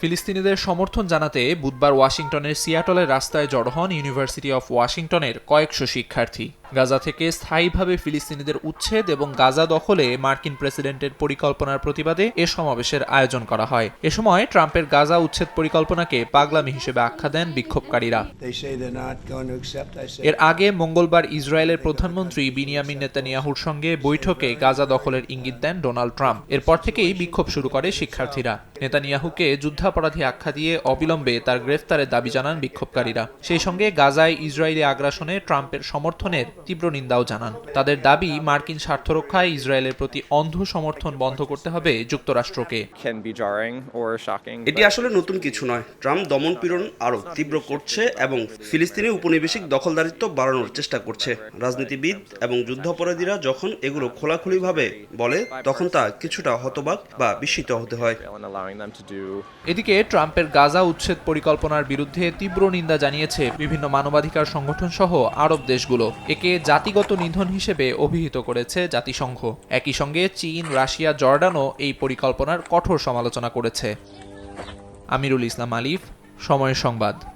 ফিলিস্তিনিদের সমর্থন জানাতে বুধবার ওয়াশিংটনের সিয়াটলের রাস্তায় জড়ো হন ইউনিভার্সিটি অফ ওয়াশিংটনের কয়েকশো শিক্ষার্থী। গাজা থেকে স্থায়ীভাবে ফিলিস্তিনিদের উচ্ছেদ এবং গাজা দখলে মার্কিন প্রেসিডেন্টের পরিকল্পনার প্রতিবাদে এ সমাবেশের আয়োজন করা হয়। এ সময় ট্রাম্পের গাজা উচ্ছেদ পরিকল্পনাকে পাগলামি হিসেবে আখ্যা দেন বিক্ষোভকারীরা। এর আগে মঙ্গলবার ইসরায়েলের প্রধানমন্ত্রী বিনিয়ামিন নেতানিয়াহুর সঙ্গে বৈঠকে গাজা দখলের ইঙ্গিত দেন ডোনাল্ড ট্রাম্প। এরপর থেকেই বিক্ষোভ শুরু করে শিক্ষার্থীরা। নেতানিয়াহুকে যুদ্ধাপরাধী আখ্যা দিয়ে অবিলম্বে তার গ্রেফতারের দাবি জানান বিক্ষোভকারীরা। সেই সঙ্গে গাজায় ইসরায়েলি আগ্রাসনে ট্রাম্পের সমর্থনের তীব্র নিন্দাও জানান। তাদের দাবি, মার্কিন স্বার্থ রক্ষায় ইসরায়েলের প্রতি অন্ধ সমর্থন বন্ধ করতে হবে যুক্তরাষ্ট্রকে। এটি আসলে নতুন কিছু নয়। ট্রাম্প দমনপীড়ন আরও তীব্র করছে এবং ফিলিস্তিনি উপনিবেশিক দখলদারিত্ব বাড়ানোর চেষ্টা করছে। রাজনীতিবিদ এবং যুদ্ধাপরাধীরা যখন এগুলো খোলাখুলিভাবে বলে, তখন তা কিছুটা হতবাক বা বিস্মিত হতে হয়। এদিকে ট্রাম্পের গাজা উচ্ছেদ পরিকল্পনার বিরুদ্ধে তীব্র নিন্দা জানিয়েছে বিভিন্ন মানবাধিকার সংগঠন সহ আরব দেশগুলো। একে জাতিগত নিধন হিসেবে অভিহিত করেছে জাতিসংঘ। একই সঙ্গে চীন, রাশিয়া, জর্ডানও এই পরিকল্পনার কঠোর সমালোচনা করেছে। আমিরুল ইসলাম আলিফ, সময় সংবাদ।